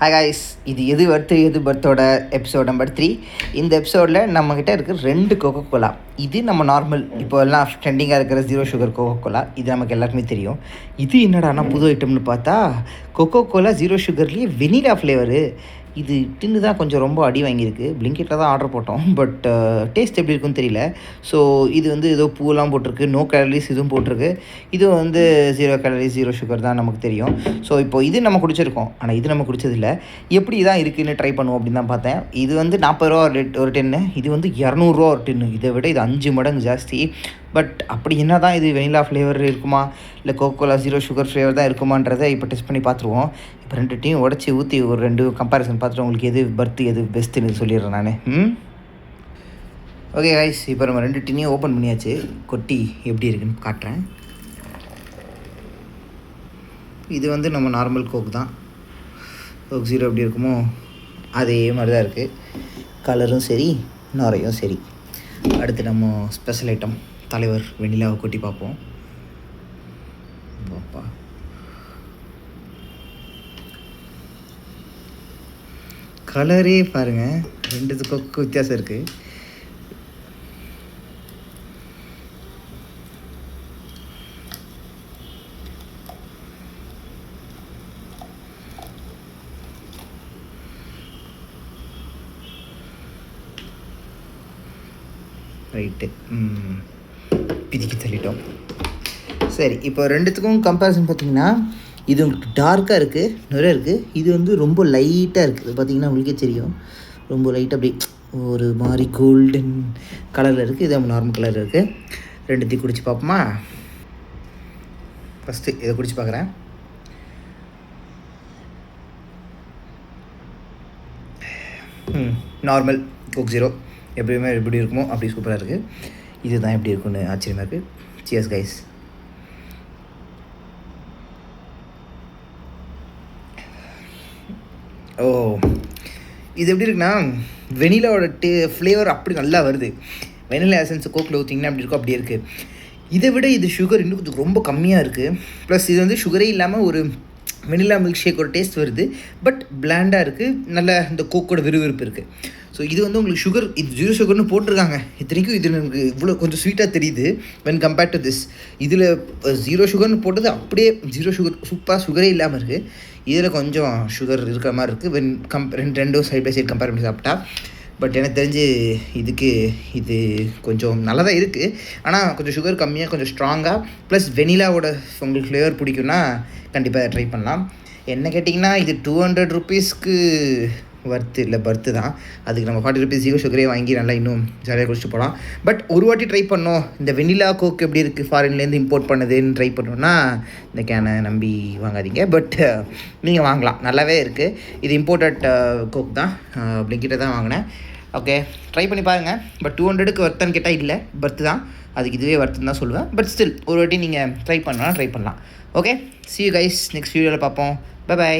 Hi guys, இது எது பர்த்தோட episode number 3. இந்த எபிசோடில் நம்மக்கிட்ட இருக்கிற 2 கோகோ கோலா. இது நம்ம நார்மல் இப்போ எல்லாம் ட்ரெண்டிங்காக இருக்கிற 0 சுகர் கோகோ கோலா. இது நமக்கு எல்லாருக்குமே தெரியும். இது என்னடானா புது ஐட்டம்னு பார்த்தா கோகோ கோலா 0 சுகர்லேயே வெனிலா ஃப்ளேவரு. இது டின்னு தான் கொஞ்சம் ரொம்ப அடி வாங்கியிருக்கு. பிளிங்கிட்டில் தான் ஆர்டர் போட்டோம். பட் டேஸ்ட் எப்படி இருக்குன்னு தெரியல. ஸோ இது வந்து ஏதோ பூவெல்லாம் போட்டிருக்கு, நோ கேலரிஸ் இதுவும் போட்டிருக்கு. இது வந்து 0 கேலரிஸ் 0 சுகர் தான் நமக்கு தெரியும். ஸோ இப்போ இது நம்ம குடிச்சிருக்கோம், ஆனால் இது நம்ம குடிச்சதில்ல. எப்படி தான் இருக்குதுன்னு ட்ரை பண்ணுவோம் அப்படின்னு தான் பார்த்தேன். இது வந்து 40 ரூபா ஒரு டின்னு, இது வந்து 200 ரூபா ஒரு டின்னு. இதை விட இது 5 மடங்கு ஜாஸ்தி. பட் அப்படி என்ன தான் இது வெனிலா ஃப்ளேவர் இருக்குமா இல்லை கோகோலா 0 சுகர் ஃப்ளேவர் தான் இருக்குமான்றதை இப்போ டெஸ்ட் பண்ணி பார்த்துருவோம். இப்போ 2 டீயும் உடச்சி ஊற்றி ஒரு 2 கம்பேரிசன் பார்த்துட்டு உங்களுக்கு எது பர்த்து எது பெஸ்ட்டுன்னு சொல்லிடுறேன் நான். ஓகே கைஸ், இப்போ நம்ம 2 டீனையும் ஓப்பன் பண்ணியாச்சு. கொட்டி எப்படி இருக்குன்னு காட்டுறேன். இது வந்து நம்ம நார்மல் கோக் தான். கோக் 0 எப்படி இருக்குமோ அதே மாதிரி தான் இருக்குது. கலரும் சரி, நுரையும் சரி. அடுத்து நம்ம ஸ்பெஷல் ஐட்டம் தலைவர் வெண்ணிலாவை கொட்டி பார்ப்போம். பாப்பா, கலரே பாருங்கள், 2 கொக்கு வித்தியாசம் இருக்குது. ரைட்டு, பிதிக்கி தள்ளிட்டோம். சரி, இப்போ 2த்துக்கும் கம்பேரிசன் பார்த்திங்கன்னா இது உங்களுக்கு டார்க்காக இருக்குது, நிறைய இருக்குது. இது வந்து ரொம்ப லைட்டாக இருக்குது. பார்த்திங்கன்னா உங்களுக்கே தெரியும், ரொம்ப லைட்டாக அப்படி ஒரு மாதிரி கோல்டன் கலரில் இருக்குது. இது நார்மல் கலரில் இருக்குது. 2த்தையும் குடிச்சு பார்ப்போமா? ஃபஸ்ட்டு இதை குடிச்சு பார்க்குறேன். நார்மல் கோக் 0 எப்படியுமே எப்படி இருக்குமோ அப்படி சூப்பராக இருக்குது. இதுதான் எப்படி இருக்குன்னு ஆச்சரியமாக இருக்குது. Cheers guys. ஓ, இது எப்படி இருக்குன்னா வெனிலாவோட ஃப்ளேவர் அப்படி நல்லா வருது. வெனிலா எசன்ஸ் கோக்கில் ஊற்றிங்கன்னா அப்படி இருக்கும், அப்படியே இருக்குது. இதை விட இது சுகர் இன்னும் கொஞ்சம் ரொம்ப கம்மியாக இருக்குது. ப்ளஸ் இது வந்து சுகரே இல்லாமல் ஒரு வெனிலா மில்க் ஷேக்கோட டேஸ்ட் வருது. பட் பிளாண்டாக இருக்குது, நல்ல இந்த கோக்கோட விறுவிறுப்பு இருக்குது. ஸோ இது வந்து உங்களுக்கு சுகர், இது 0 சுகர்னு போட்டிருக்காங்க. இத்தனைக்கும் இது எனக்கு இவ்வளோ கொஞ்சம் ஸ்வீட்டாக தெரியுது வென் கம்பேர்ட் டு திஸ். இதில் 0 சுகர்னு போட்டது அப்படியே 0 சுகர் சூப்பராக சுகரே இல்லாமல் இருக்குது. இதில் கொஞ்சம் சுகர் இருக்கிற மாதிரி இருக்குது வென் ரெண்டும் சைட் பை சைட் கம்பேர் பண்ணி சாப்பிட்டா. பட் எனக்கு தெரிஞ்சு இது கொஞ்சம் நல்லா தான் இருக்குது. ஆனால் கொஞ்சம் சுகர் கம்மியாக, கொஞ்சம் ஸ்ட்ராங்காக, ப்ளஸ் வெனிலாவோட உங்களுக்கு ஃப்ளேவர் பிடிக்குன்னா கண்டிப்பாக ட்ரை பண்ணலாம். என்ன கேட்டிங்கன்னா இது 200 ருபீஸ்க்கு பர்த்து தான். அதுக்கு நம்ம 40 ருபீஸ் 0 சுகரே வாங்கி நல்லா இன்னும் ஜாலியாக குடிச்சிட்டு போகலாம். பட் ஒரு வாட்டி ட்ரை பண்ணோம், இந்த வெனிலா கோக் எப்படி இருக்குது, ஃபாரின்லேருந்து இம்போர்ட் பண்ணதுன்னு ட்ரை பண்ணோன்னா இந்த கேனை நம்பி வாங்காதீங்க. பட் நீங்கள் வாங்கலாம், நல்லாவே இருக்குது. இது இம்போர்ட்டட் கோக் தான், பிளிங்கிட்ட தான் வாங்கினேன். ஓகே, ட்ரை பண்ணி பாருங்கள். பட் 200க்கு வர்த்தான்னு கேட்டால் இல்லை, பர்த்து தான். அதுக்கு இதுவே வர்த்துன்னு தான் சொல்லுவேன். பட் ஸ்டில் ஒரு வாட்டி நீங்கள் ட்ரை பண்ணலாம். Okay, see you guys, next வீடியோவில் பார்ப்போம். பை.